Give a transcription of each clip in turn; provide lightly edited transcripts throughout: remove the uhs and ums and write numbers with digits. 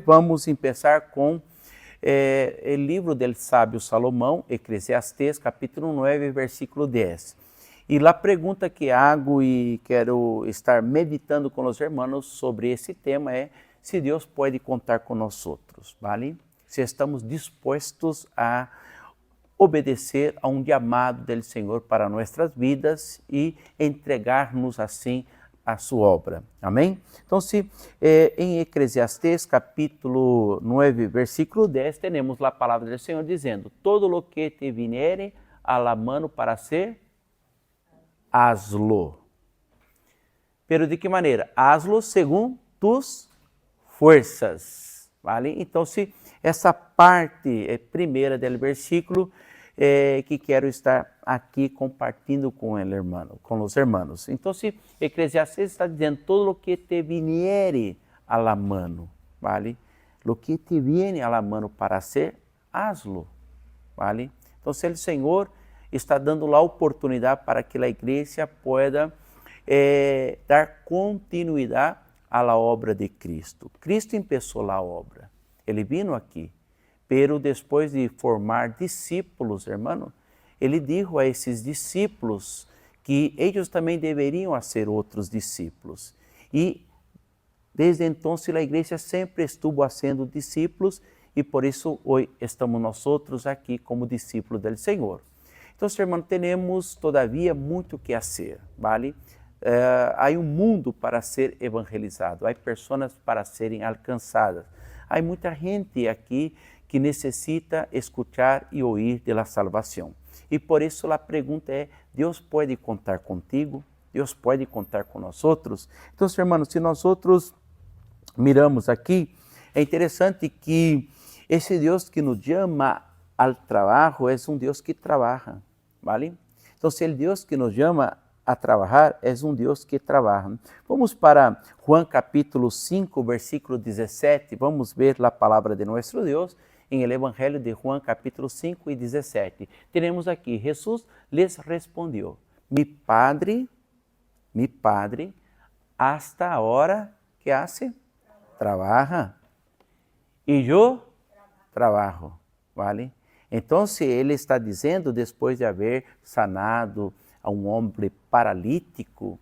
Vamos começar com o livro del sábio Salomão, Eclesiastés, capítulo 9, versículo 10. E a pergunta que hago e quero estar meditando com os irmãos sobre esse tema é se Deus pode contar com nós outros, vale? Se estamos dispostos a obedecer a um chamado do Senhor para nossas vidas e entregar-nos assim a sua obra. Amém? Então, em Eclesiastés, capítulo 9, versículo 10, temos a palavra do Senhor dizendo: todo lo que te viniere a la mano para ser, hazlo. Pero de que maneira? Hazlo segundo tus forças. Vale? Então, essa parte primeira do versículo que quero estar aqui compartilhando com os irmãos. Então, Eclesiastes está dizendo todo o que te viniere a la mano, vale? Lo que te viene a la mano para ser, hazlo, vale? Então, o Senhor está dando a oportunidade para que a igreja pueda dar continuidade à obra de Cristo. Cristo começou a obra, Ele vino aqui. Pero depois de formar discípulos, hermano, ele disse a esses discípulos que eles também deveriam ser outros discípulos. E desde então a igreja sempre estuvo sendo discípulos e por isso hoje estamos nós outros aqui como discípulos do Senhor. Então, hermano, temos todavia muito que fazer, vale? Há mundo para ser evangelizado, há pessoas para serem alcançadas, há muita gente aqui que necessita escutar e ouvir de la salvação. E por isso a pergunta é: Deus pode contar contigo? Deus pode contar com nós outros? Então, irmãos, se nós outros miramos aqui, é interessante que esse Deus que nos chama ao trabalho é um Deus que trabalha, vale? Então, se o Deus que nos chama a trabalhar é um Deus que trabalha. Vamos para Juan capítulo 5, versículo 17, vamos ver a palavra de nosso Deus em el Evangelho de Juan capítulo 5 e 17. Teremos aqui, Jesus les respondeu: mi Padre, hasta a hora que hace, trabaja, e eu trabalho, vale? Então, ele está dizendo, depois de haver sanado a um homem paralítico,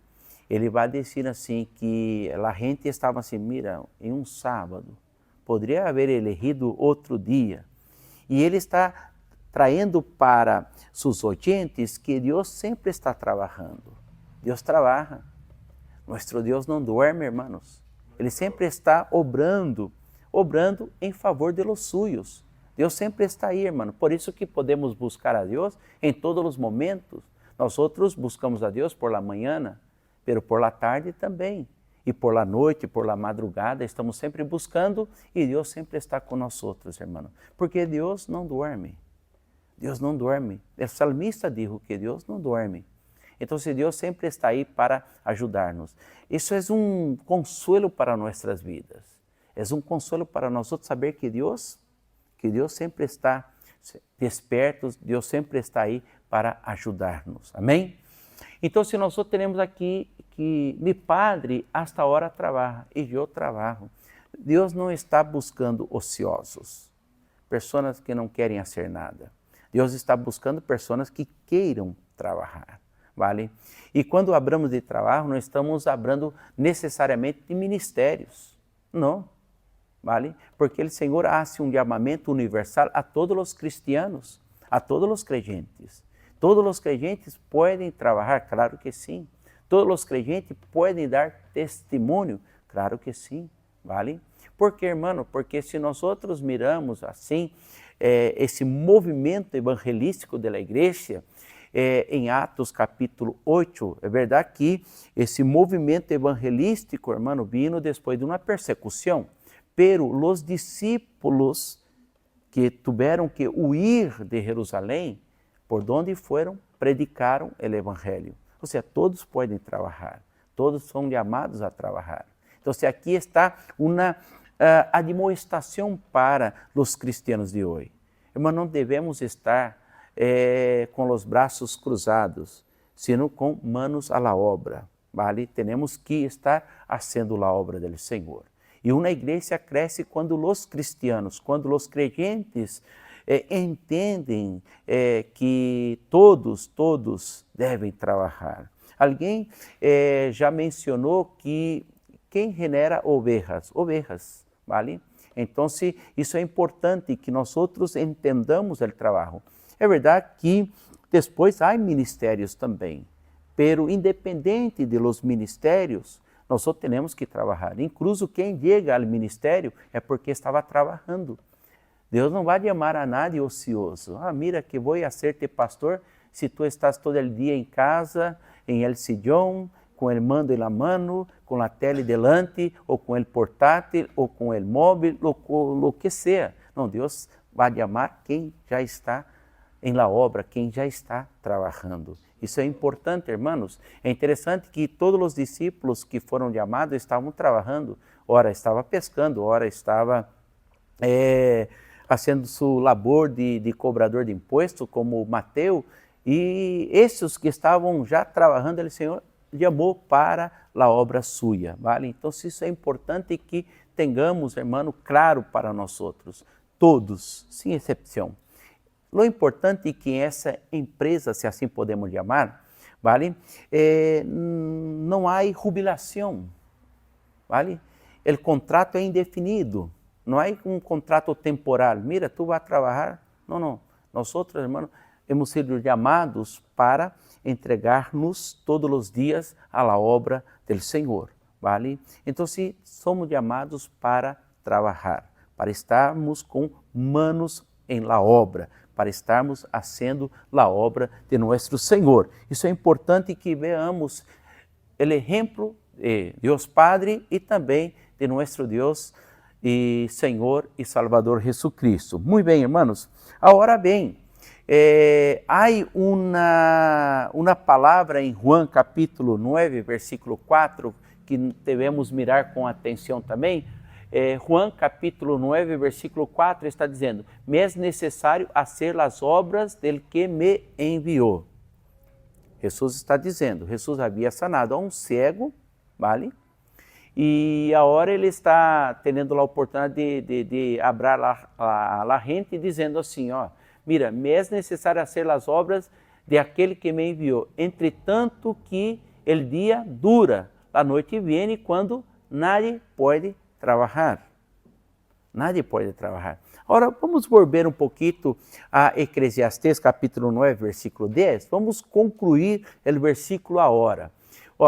ele vai dizer assim que a gente estava assim, mira, em um sábado, poderia haver elegido outro dia. E ele está traindo para seus ouvintes que Deus sempre está trabalhando. Deus trabalha. Nosso Deus não dorme, irmãos. Ele sempre está obrando em favor de los suyos. Deus sempre está aí, irmão. Por isso que podemos buscar a Deus em todos os momentos. Nós outros buscamos a Deus por la manhã, pero por la tarde também. E por la noite, por la madrugada, estamos sempre buscando e Deus sempre está com nós outros, irmão. Porque Deus não dorme. Deus não dorme. O salmista disse que Deus não dorme. Então, Deus sempre está aí para ajudar-nos. Isso é um consuelo para nossas vidas. É um consuelo para nós outros saber que Deus sempre está desperto, Deus sempre está aí para ajudar-nos. Amém? Então, se nós temos aqui que mi Padre hasta a hora trabalha e eu trabalho. Deus não está buscando ociosos, pessoas que não querem fazer nada. Deus está buscando pessoas que queiram trabalhar, vale? E quando abramos de trabalho, não estamos abrindo necessariamente de ministérios, não, vale? Porque o Senhor hace um chamamento universal a todos os cristianos, a todos os creyentes. Todos os creyentes podem trabalhar? Claro que sim. Todos os creyentes podem dar testemunho? Claro que sim, vale? Por quê, irmão? Porque se nós outros miramos assim, esse movimento evangelístico da igreja, em Atos capítulo 8, é verdade que esse movimento evangelístico, irmão, vino depois de uma persecução, pero os discípulos que tiveram que huir de Jerusalém, por onde foram, predicaram o evangelho. Ou seja, todos podem trabalhar, todos são chamados a trabalhar. Então, aqui está uma admoestação para os cristianos de hoje. Mas não devemos estar com os braços cruzados, sino com manos a la obra, vale? Temos que estar fazendo a obra do Senhor. E uma igreja cresce quando os cristianos, quando os creyentes entendem que todos devem trabalhar. Alguém já mencionou que quem genera ovejas, ¿vale? Então, isso é importante que nós entendamos o trabalho. É verdade que depois há ministérios também, pero independente de los ministérios, nós temos que trabalhar. Incluso quem chega ao ministério é porque estava trabalhando. Deus não vai chamar a nadie ocioso. Mira que vou a ser-te pastor se tu estás todo o dia em casa, em el sillón, com o mando em la mano, com a tele delante, ou com o portátil, ou com o móvel, ou com o que seja. Não, Deus vai chamar quem já está em la obra, quem já está trabalhando. Isso é importante, irmãos. É interessante que todos os discípulos que foram chamados estavam trabalhando. Ora estava pescando, ora estava fazendo sua labor de cobrador de imposto, como Mateus. E esses que estavam já trabalhando, o Senhor chamou para a obra sua, vale? Então, isso é importante que tenhamos, irmão, claro para nós outros, todos, sem exceção. O importante é que essa empresa, se assim podemos chamar, vale? Não há jubilação, vale? O contrato é indefinido, não há contrato temporal. Mira, tu vai trabalhar. Não. Nós outros, irmãos, hemos sido chamados para entregar-nos todos os dias à obra do Senhor, vale? Então, somos chamados para trabalhar, para estarmos com manos em la obra, para estarmos fazendo a obra de nosso Senhor. Isso é importante que veamos o exemplo de Deus Padre e também de nosso Deus e Senhor e Salvador Jesucristo. Muito bem, irmãos. Agora bem, há uma palavra em Juan capítulo 9, versículo 4, que devemos mirar com atenção também. Juan capítulo 9, versículo 4 está dizendo: me é necessário fazer as obras del que me enviou. Jesus está dizendo, Jesus havia sanado a um cego, vale? E agora ele está tendo a oportunidade de abrir a gente dizendo assim, mira, me é necessário fazer as obras de aquele que me enviou, entretanto que o dia dura, a noite vem quando nadie pode trabalhar. Nadie pode trabalhar. Agora, vamos volver um pouquinho a Eclesiastés, capítulo 9, versículo 10. Vamos concluir o versículo agora.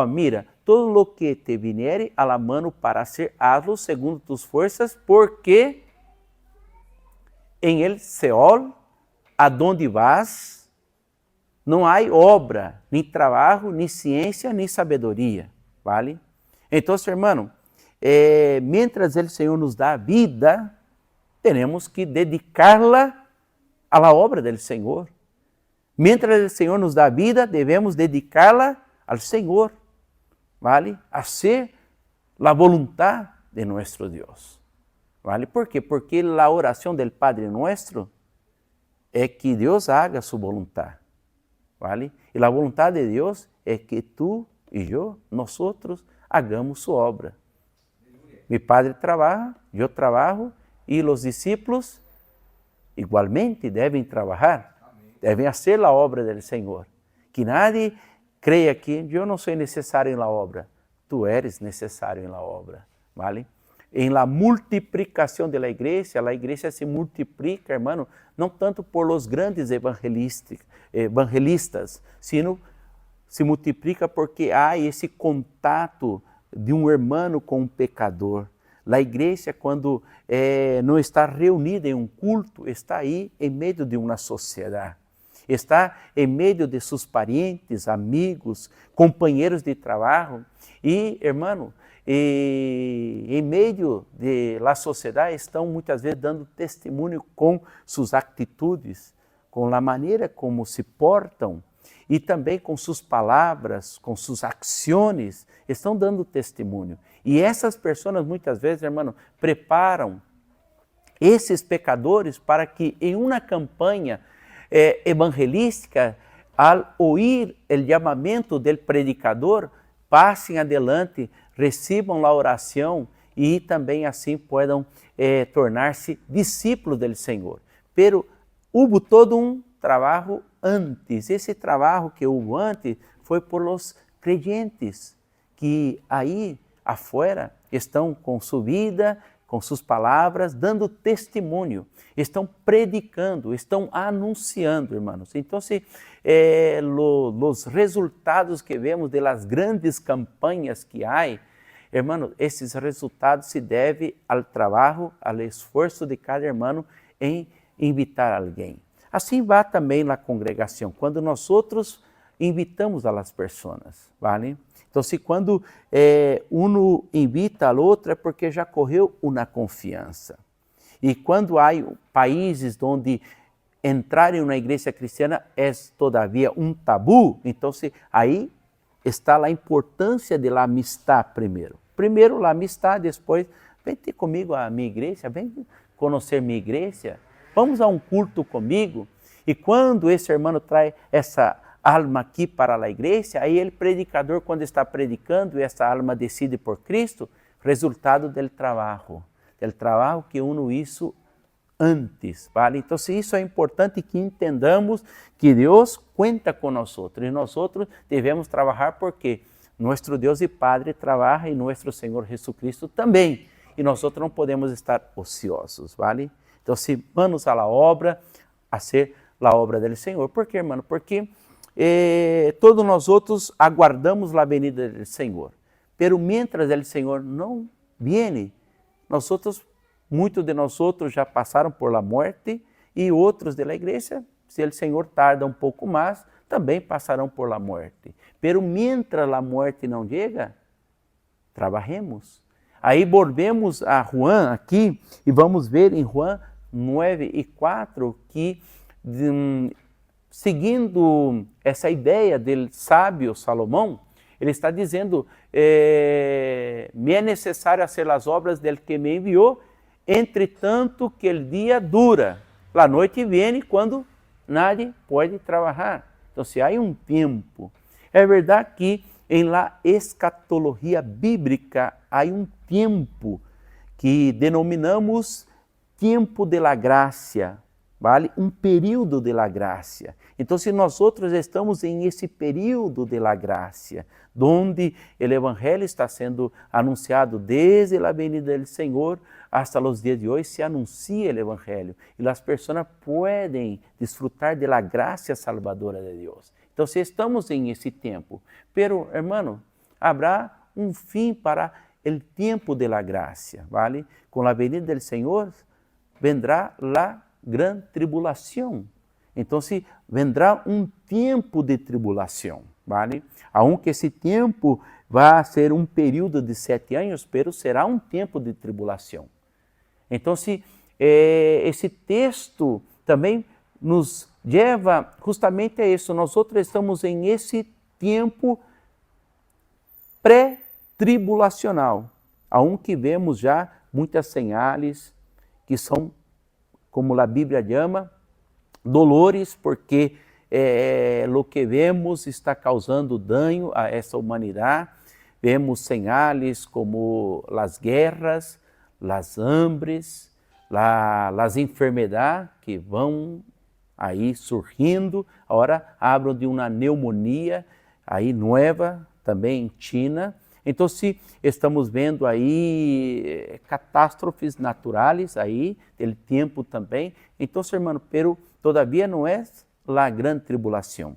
Mira, todo lo que te viniere a la mano para hacer, hazlo segundo tus fuerzas, porque en el Seol, adonde vas, não há obra, nem trabalho, nem ciência, nem sabedoria, vale? Então, irmão, mientras o Senhor nos dá vida, temos que dedicar-la a la obra del Senhor. Mientras o Senhor nos dá vida, devemos dedicá-la ao Senhor, vale? A ser a voluntad de nosso Deus, vale? ¿Por quê? Porque a oração del Padre Nuestro é que Deus haga sua voluntad, vale? E a voluntad de Deus é que tu e eu, nós hagamos sua obra. Mi Padre trabalha, eu trabalho e os discípulos igualmente devem trabalhar, devem fazer a obra do Senhor. Que nadie creia que eu não sou necessário em la obra, tu eres necessário em la obra, vale? Em la multiplicação de la igreja se multiplica, hermano, não tanto por los grandes evangelistas, sino se multiplica porque há esse contato de um hermano com um pecador. A igreja, quando não está reunida em um culto, está aí em meio de uma sociedade. Está em meio de seus parentes, amigos, companheiros de trabalho. E, hermano, em meio da sociedade estão muitas vezes dando testemunho com suas atitudes, com a maneira como se portam e também com suas palavras, com suas ações, estão dando testemunho. E essas pessoas muitas vezes, hermano, preparam esses pecadores para que em uma campanha evangelística, ao ouvir o chamamento do predicador, passem adelante, recebam a oração e também assim puedan tornar-se discípulos do Senhor. Pero hubo todo um trabalho antes. Esse trabalho que houve antes foi por los creyentes, que aí afuera estão com sua vida, com suas palavras, dando testemunho, estão predicando, estão anunciando, irmãos. Então, os resultados que vemos das grandes campanhas que há, irmãos, esses resultados se devem ao trabalho, ao esforço de cada irmão em invitar alguém. Assim vai também na congregação, quando nós outros invitamos a las pessoas, vale? Então, se quando um invita ao outro, é porque já correu uma confiança. E quando há países onde entrar em uma igreja cristiana é todavia um tabu, então aí está a importância da amistade primeiro. Primeiro a amistade, depois, vem ter comigo a minha igreja, vem conhecer minha igreja, vamos a um culto comigo. E quando esse irmão traz essa alma aqui para a igreja, aí ele, predicador, quando está predicando e essa alma decide por Cristo, resultado do trabalho que uno hizo antes, vale? Então, isso é importante que entendamos que Deus conta com nós e nós devemos trabalhar porque nosso Deus e Padre trabalha e nosso Senhor Jesucristo também, e nós não podemos estar ociosos, vale? Então, vamos à obra, a ser a obra do Senhor. Por quê, irmão? Porque todos nós outros aguardamos a venida do Senhor. Pero mientras o Senhor não viene, muitos de nós outros já passaram por la muerte e outros de la igreja, se o Senhor tarda um pouco mais, também passarão por la muerte. Pero mientras la muerte não chega, trabalhemos. Aí volvemos a Juan aqui e vamos ver em Juan 9:4 que seguindo essa ideia do sábio Salomão, ele está dizendo, me é necessário fazer as obras del que me enviou, entretanto que o dia dura, a noite vem quando nadie pode trabalhar. Então, se há um tempo, é verdade que em la escatologia bíblica há um tempo que denominamos tempo de la gracia, vale? Um período de la gracia. Então, se nós outros estamos em esse período de la gracia, onde o Evangelho está sendo anunciado desde a venida do Senhor hasta os dias de hoje, se anuncia o Evangelho e as pessoas podem desfrutar de la gracia salvadora de Deus. Então, se estamos em esse tempo, pero, hermano, habrá um fim para o tempo de la gracia, vale? Com a venida do Senhor, vendrá la gran tribulação. Então, vendrá um tempo de tribulação, vale? Aunque esse tempo vai ser um período de 7 anos, pero será um tempo de tribulação. Então, esse texto também nos leva justamente a isso. Nós outros estamos em esse tempo pré-tribulacional, aonde vemos já muitas señales que são, como a Bíblia chama, dolores, porque o que vemos está causando dano a essa humanidade. Vemos señales como as guerras, as hambres, as enfermidades que vão aí surgindo. Agora hablam de uma pneumonia aí nova também em China. Então, se estamos vendo aí catástrofes naturais aí, del tempo também. Então, irmão, pero todavia não é a grande tribulação.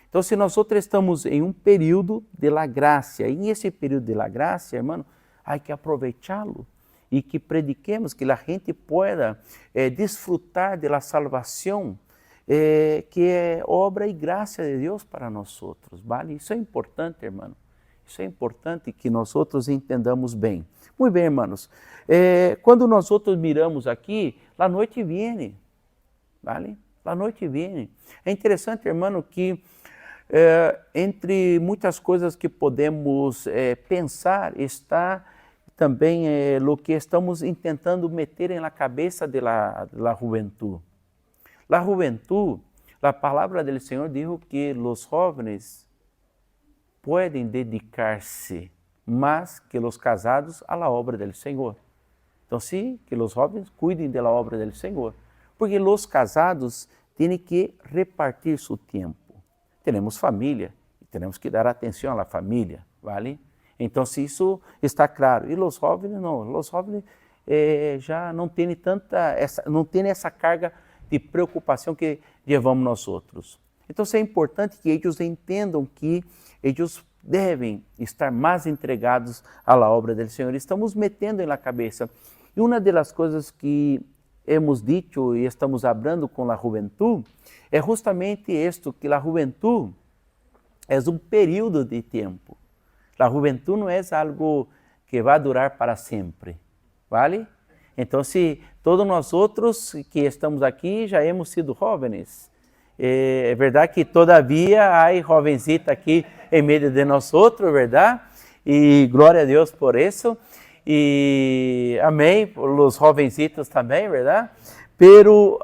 Então, se nós outros estamos em um período de la gracia, e nesse período de la gracia, irmão, há que aproveitá-lo e que prediquemos, que a gente pueda desfrutar de la salvação, que é obra e graça de Deus para nós outros, vale? Isso é importante, irmão. Isso é importante que nós outros entendamos bem. Muito bem, irmãos. Quando nós outros miramos aqui, a noite vem, vale? A noite vem. É interessante, irmão, que entre muitas coisas que podemos pensar está também o que estamos tentando meter na cabeça da juventude. A juventude, a palavra do Senhor diz que os jovens podem dedicar-se mas que os casados a la obra del Senhor. Então, sim, que os jovens cuidem da obra del Senhor, porque os casados têm que repartir seu tempo. Temos família, e temos que dar atenção à família, ¿vale? Então, se isso está claro. E os jovens não, os jovens já não têm essa carga de preocupação que levamos nós outros. Então, é importante que eles entendam que eles devem estar mais entregados à obra do Senhor. Estamos metendo na cabeça. E uma das coisas que hemos dicho e estamos hablando com a juventude é justamente isto, que a juventude é um período de tempo. A juventude não é algo que vai durar para sempre, ¿vale? Então, se todos nós outros que estamos aqui já hemos sido jovens, é verdade que todavia há jovencita aqui em meio de nós outros, verdade? E glória a Deus por isso. E amém, os jovencitos também, verdade? Pero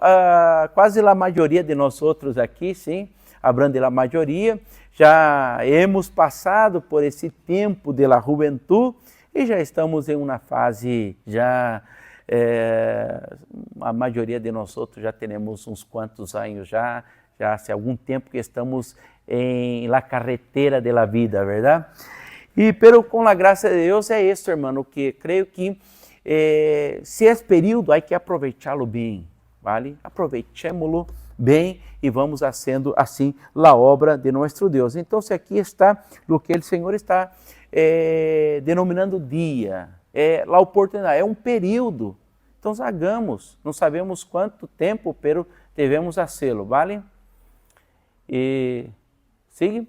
quase a maioria de nós outros aqui, sim, hablando da maioria, já hemos passado por esse tempo de la juventude e já estamos em uma fase a maioria de nós outros já temos uns quantos anos já há algum tempo que estamos em la carretera de la vida, verdade? E pero com a graça de Deus é isso, irmão, que creio que se é período, há que aproveitá-lo bem, vale? Aproveitemos-lo bem e vamos fazendo assim a obra de nosso Deus. Então, aqui está o que o Senhor está denominando dia, a oportunidade, é um período. Então, hagamos, não sabemos quanto tempo, pero devemos fazê-lo, vale? E siga.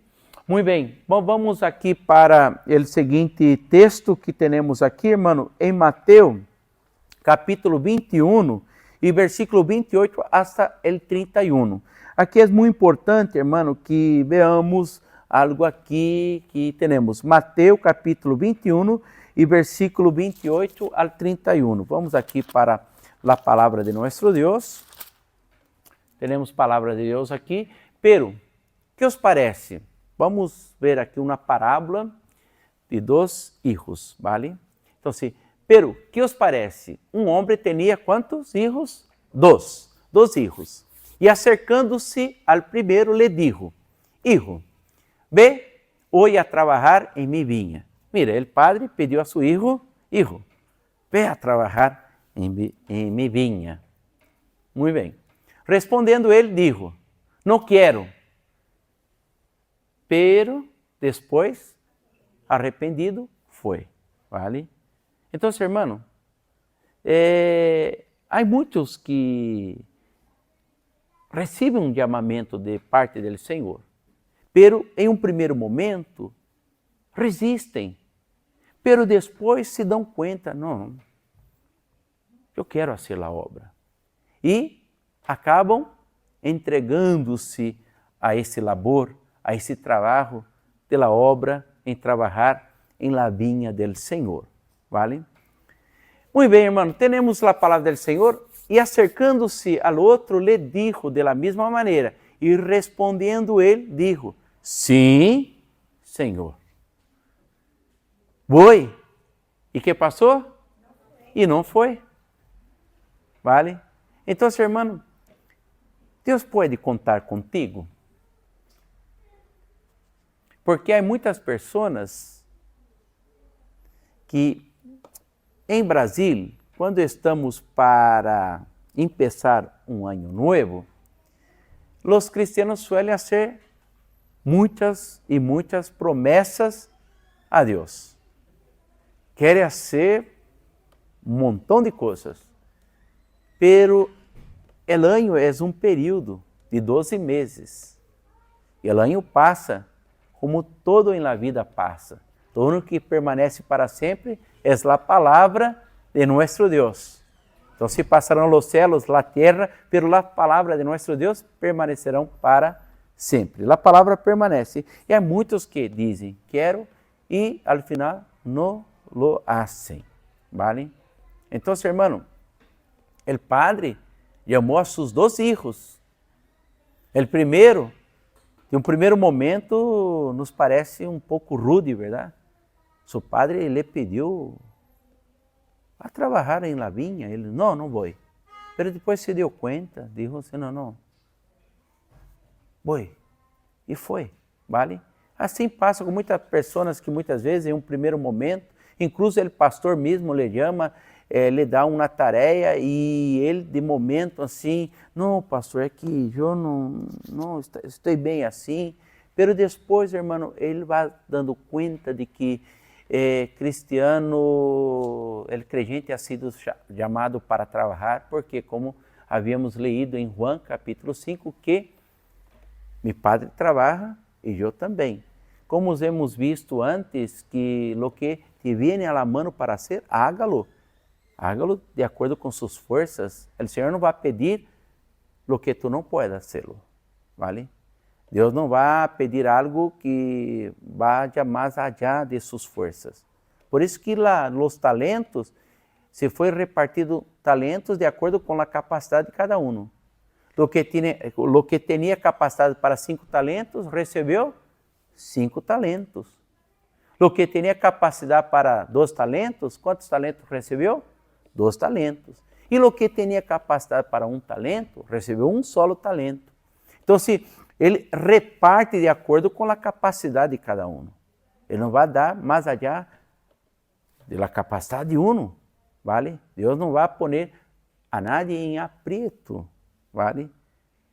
Muito bem, bom, vamos aqui para o seguinte texto que temos aqui, irmão, em Mateus, capítulo 21, e versículo 28 hasta el 31. Aqui é muito importante, irmão, que veamos algo aqui que temos. Mateus, capítulo 21, e versículo 28 al 31. Vamos aqui para a palavra de nosso Deus. Temos palavra de Deus aqui, pero, que os parece? Vamos ver aqui uma parábola de dois filhos, ¿vale? Então, pero, que os parece? Um homem tinha quantos filhos? Dois filhos. E acercando-se al primeiro, lhe dijo, hijo, ve hoje a trabalhar em mi vinha. Mira, o padre pediu a seu hijo, hijo, ve a trabalhar em mi vinha. Muito bem. Respondendo ele, dijo, não quero. Pero depois, arrependido, foi, ¿vale? Então, irmão, há muitos que recebem um chamamento de parte do Senhor, pero em um primeiro momento resistem, pero depois se dão conta, não, eu quero fazer a obra. E acabam entregando-se a esse labor, a esse trabalho de la obra em trabalhar em la vinha del Senhor, ¿vale? Muito bem, irmão, temos a palavra do Senhor e acercando-se ao outro, lhe dijo de la mesma maneira e respondendo ele, dijo, sim, Senhor. Foi. E que passou? E não foi. ¿Vale? Então, irmão, Deus pode contar contigo? Porque há muitas pessoas que em Brasil, quando estamos para começar um ano novo, os cristianos suelen hacer muitas e muitas promessas a Deus. Querem fazer um montão de coisas, pero el ano é um período de 12 meses. E o ano passa como todo em la vida passa. Todo o que permanece para sempre é a palavra de nosso Deus. Então, se passarão os céus, a terra, pero a palavra de nosso Deus permanecerão para sempre. A palavra permanece. E há muitos que dizem, quero, e al final não lo hacen. ¿Vale? Então, irmão, o padre chamou a seus 2 filhos. O primeiro, em um primeiro momento, nos parece um pouco rude, verdade? Su padre le pidió a trabajar en la viña. Ele, no voy. Pero depois se deu conta, dijo, não, voy. E foi, vale? Assim passa com muitas pessoas que muitas vezes, em um primeiro momento, incluso o pastor mesmo lhe chama, lhe dá uma tarefa e ele de momento assim, não pastor, é que eu não estou bem assim, pero depois, irmão, ele vai dando conta de que cristiano, o creyente ha sido chamado para trabalhar, porque como havíamos lido em Juan capítulo 5, que meu padre trabalha e eu também. Como hemos visto antes, que lo que te viene a la mano para hacer, hágalo. Hágalo de acordo com suas forças. O Senhor não vai pedir lo que tu não puedas hacerlo, ¿vale? Deus não vai pedir algo que vaya mais allá de suas forças. Por isso que os talentos, se foi repartido talentos de acordo com a capacidade de cada um. Lo que tinha capacidade para 5 talentos, recebeu 5 talentos. Lo que tinha capacidade para 2 talentos, quantos talentos recebeu? 2 talentos. E lo que tinha capacidade para 1 talento, recebeu 1 solo talento. Então, se ele reparte de acordo com a capacidade de cada um. Ele não vai dar mais allá da capacidade de um, ¿vale? Deus não vai pôr a nadie em aprieto, ¿vale?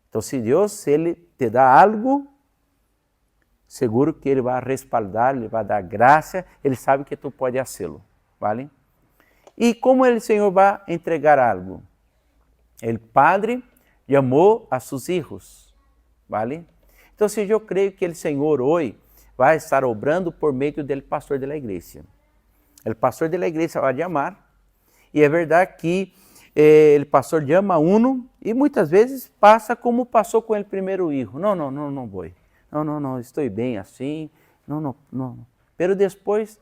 Então, se Deus ele te dá algo, seguro que ele vai respaldar, ele vai dar graça, ele sabe que tu pode fazê-lo, ¿vale? E como o Senhor vai entregar algo? O Padre chamou a seus filhos, ¿vale? Então, eu creio que o Senhor hoje vai estar obrando por meio do pastor da igreja. O pastor da igreja vai chamar, e é verdade que o pastor chama e muitas vezes passa como passou com o primeiro filho. Não vou. Não, estou bem assim. Não. Pero depois,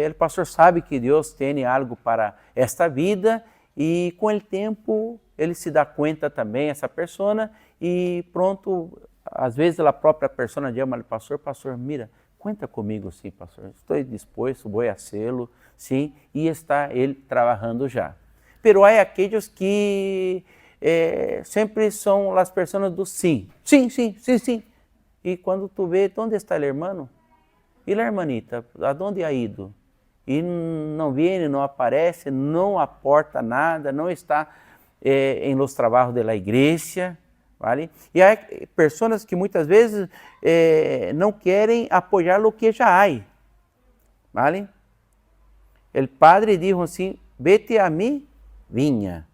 o pastor sabe que Deus tem algo para esta vida e com o tempo ele se dá conta também, essa pessoa, e pronto, às vezes a própria pessoa chama o pastor, mira, conta comigo sim, pastor, estou disposto, vou fazê-lo, sim, e está ele trabalhando já. Pero há aqueles que sempre são as pessoas do sim. E quando tu vê, onde está o irmão? E a hermanita, aonde ha ido? E não vem, não aparece, não aporta nada, não está em los trabalhos da igreja, ¿vale? E há pessoas que muitas vezes não querem apoiar o que já há, ¿vale? O padre disse assim, vete a mim, vinha.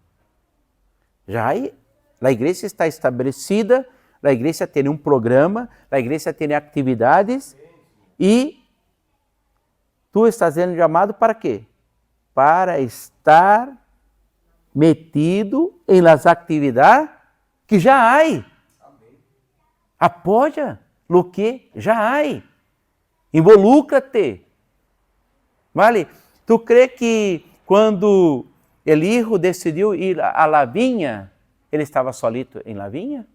Já a igreja está estabelecida, a igreja tem um programa, a igreja tem atividades e tu estás sendo chamado para quê? Para estar metido em las atividades que já há. Apoia o que já há. Involúcra-te. Vale? Tu crê que quando o filho decidiu ir a la vinha, ele estava solito em la vinha?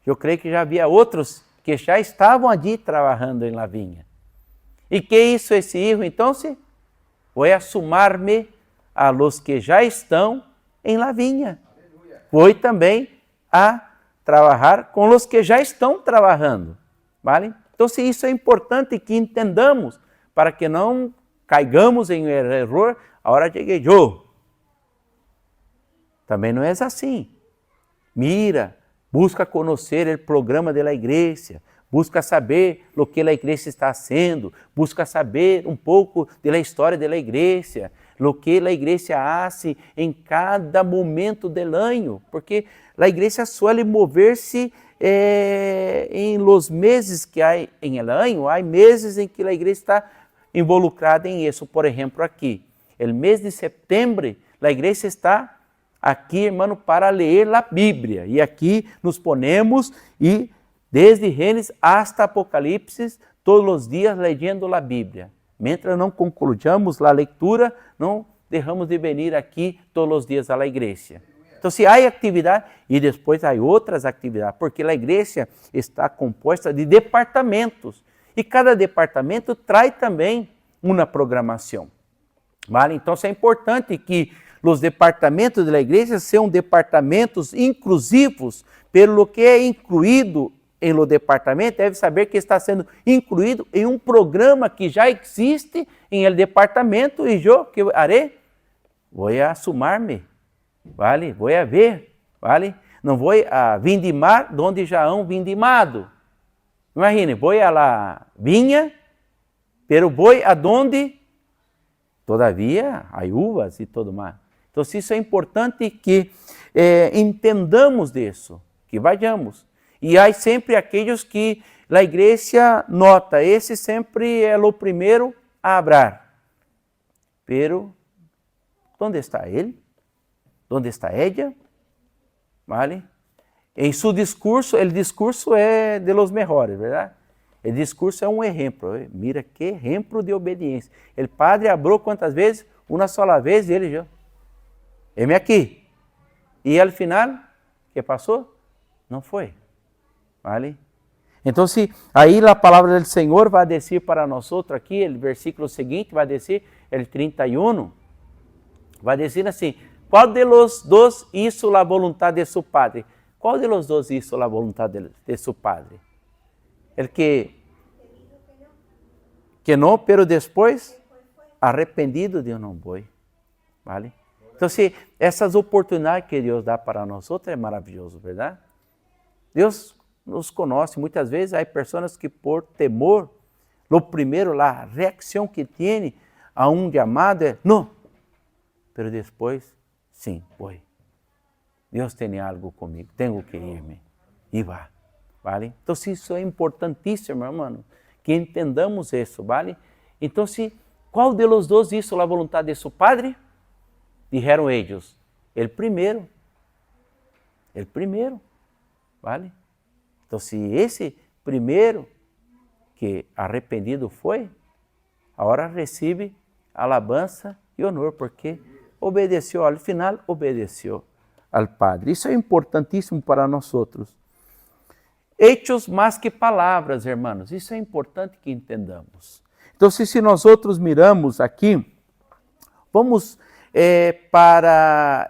Eu creio que já havia outros que já estavam ali trabalhando em la vinha. E que hizo esse filho? Então, vou assumar-me a los que já estão em la vinha. Foi também a trabalhar com os que já estão trabalhando, vale? Então, isso é importante que entendamos para que não caigamos em erro. Agora cheguei eu. Também não é assim. Mira, busca conhecer o programa da igreja. Busca saber o que a igreja está fazendo, busca saber um pouco da história da igreja, o que a igreja faz em cada momento do ano, porque a igreja suele mover-se em los meses que há em el ano, há meses em que a igreja está involucrada em isso. Por exemplo, aqui, o mês de setembro, a igreja está aqui, irmão, para ler a Bíblia, e aqui nos ponemos e desde Gênesis hasta Apocalipse, todos os dias lendo a Bíblia. Mientras não concluamos a leitura, não deixamos de vir aqui todos os dias à igreja. Então, se há atividade, e depois há outras atividades, porque a igreja está composta de departamentos. E cada departamento traz também uma programação. ¿Vale? Então, é importante que os departamentos da igreja sejam departamentos inclusivos, pelo que é incluído em lo departamento, deve saber que está sendo incluído em um programa que já existe em el departamento, e eu, que haré? Vou a sumar-me, ¿vale? Vou a ver, ¿vale? Não vou a vindimar donde já hão vindimado. Imagine, vou a la vinha, pero vou aonde todavia há uvas e tudo mais. Então, isso é importante que entendamos disso, que vayamos. E há sempre aqueles que a igreja nota, esse sempre é o primeiro a hablar. Pero, onde está ele? Onde está ella? ¿Vale? Em seu discurso, o discurso é de los mejores, verdade? O discurso é um exemplo. Mira que exemplo de obediência. O padre abriu quantas vezes? Uma sola vez e ele já. Heme aqui. E ao final, que passou? Não foi. ¿Vale? Então, aí a palavra do Senhor vai dizer para nós outros aqui, o versículo seguinte vai dizer, o 31, vai dizer assim, qual de los dos hizo a voluntade de su padre? Qual de los dos hizo a voluntade de su padre? El que não, pero depois arrependido de não foi. ¿Vale? Então, essas oportunidades que Deus dá para nós outros é maravilhoso, verdade? Deus nos conhece, muitas vezes há pessoas que por temor, lo primeiro, a reação que tem a um chamado é não, pero depois, sim, foi. Deus tem algo comigo, tenho que ir-me, e vá, ¿vale? Então, isso é importantíssimo, irmão, que entendamos isso, ¿vale? Então, qual de los dois hizo a vontade de su padre? Dijeron ellos, el primero, ¿vale? Então, se esse primeiro que arrependido foi, agora recebe alabança e honor, porque obedeceu, ao final obedeceu ao Padre. Isso é importantíssimo para nós outros. Hechos mais que palavras, irmãos, isso é importante que entendamos. Então, se nós outros miramos aqui, vamos para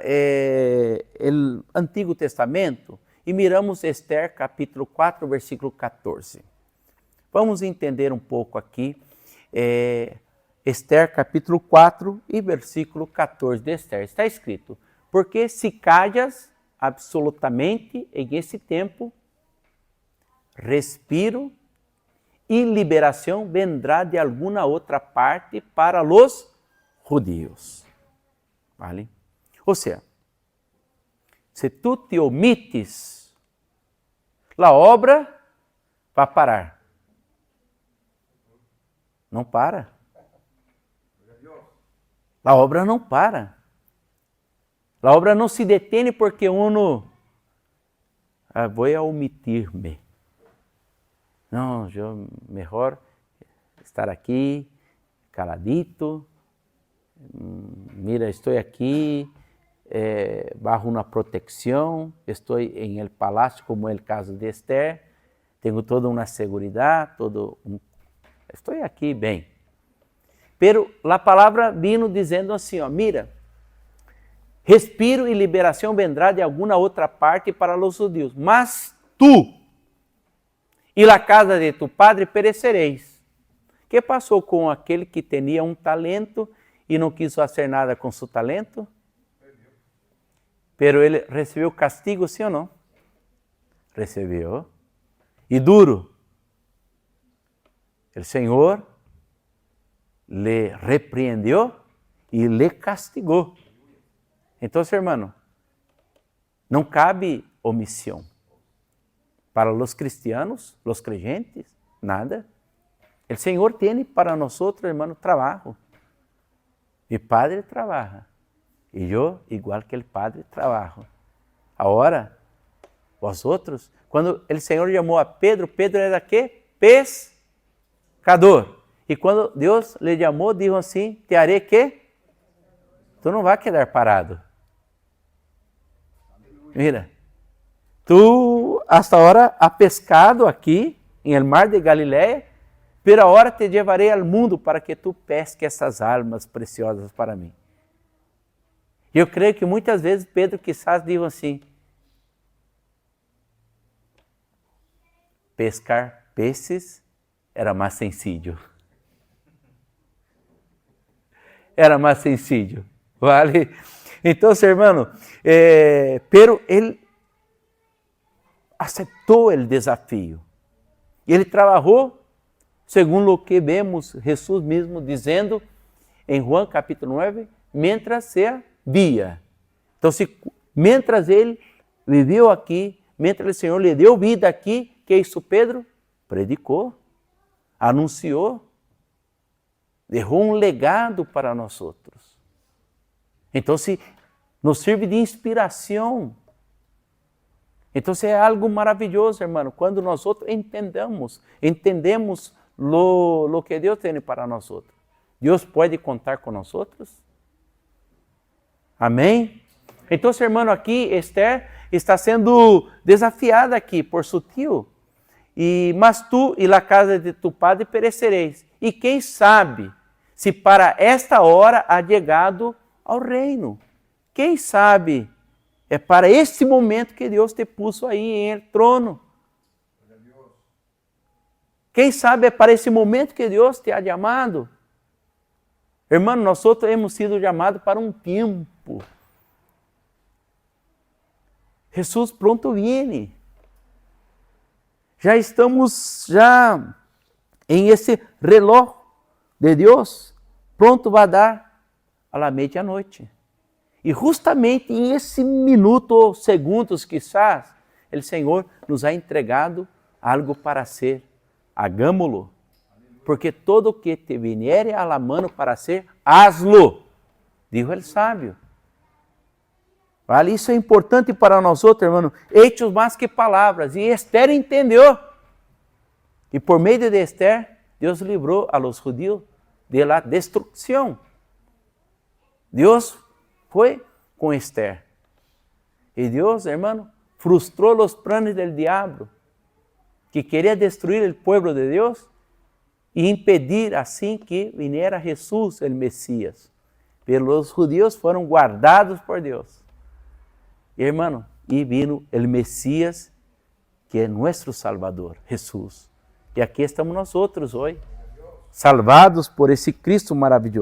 o Antigo Testamento, e miramos Esther, capítulo 4, versículo 14. Vamos entender um pouco aqui, Esther, capítulo 4 e versículo 14 de Esther. Está escrito, porque se callas absolutamente em esse tempo, respiro e liberação vendrá de alguma outra parte para os judeus. ¿Vale? Ou seja, se tu te omites, a obra vai parar. Não para. A obra não para. A obra não se detém porque uno vou a omitir-me. Não, eu melhor estar aqui, caladito. Mira, estou aqui, bajo uma proteção, estou em el palácio, como é o caso de Esther, tenho toda uma segurança, estou aqui bem. Pero a palavra vino dizendo assim, mira, respiro e liberação vendrá de alguma outra parte para os judeus, mas tu e a casa de tu padre perecereis. Que passou com aquele que tinha um talento e não quis fazer nada com seu talento? Pero ele recebeu castigo, sim ou não? Recebeu. E duro. O Senhor le repreendeu e le castigou. Então, irmão, não cabe omissão. Para os cristianos, os creyentes, nada. O Senhor tem para nós, irmão, trabalho. Mi padre trabaja e eu, igual que o padre, trabajo. Agora, vosotros, quando o Senhor chamou a Pedro, Pedro era quê? Pescador. E quando Deus lhe chamou, dijo assim, te haré quê? Tu não vai quedar parado. Mira, tu hasta agora has pescado aqui, em el mar de Galileia, pero ahora te llevaré al mundo para que tu pesque essas almas preciosas para mim. Eu creio que muitas vezes Pedro quizás diga assim, pescar peces era mais sencillo. Era mais sencillo, ¿vale? Então, hermano, pero ele aceptou o desafio. Ele trabalhou segundo o que vemos Jesus mesmo dizendo em Juan capítulo 9, mientras se via. Então, mientras ele viveu aqui, mientras o Senhor lhe deu vida aqui, que isso Pedro predicou, anunciou, deixou um legado para nós outros. Então, nos serve de inspiração. Então, é algo maravilhoso, irmão, quando nós outros entendemos lo que Deus tem para nós outros. Deus pode contar com nós outros? Amém? Então, irmão, aqui Esther está sendo desafiada aqui por seu tio. Mas tu e a casa de tu padre perecereis. E quem sabe se para esta hora há chegado ao reino? Quem sabe? É para esse momento que Deus te puso aí em trono. Quem sabe é para esse momento que Deus te ha chamado. Irmão, nós outros hemos sido chamados para um tempo. Jesus pronto viene. Já estamos em esse reloj de Deus, pronto vai dar a la meia-noite. E justamente em esse minuto ou segundos, quizás, o Senhor nos ha entregado algo para ser. Hagámoslo. Porque todo o que te viniere a la mano para ser, hazlo, dijo el sábio. Vale? Isso é importante para nós outros, irmão. Hechos mais que palavras. E Esther entendeu. E por meio de Esther, Deus livrou a los judíos de la destrucción. Deus foi com Esther. E Deus, irmão, frustrou os planos del diabo, que queria destruir o povo de Deus e impedir assim que viniera Jesus, o Messias. Pelos judíos foram guardados por Deus. Irmão, e vino o Messias, que é nosso Salvador, Jesus. E aqui estamos nós outros hoje, salvados por esse Cristo maravilhoso.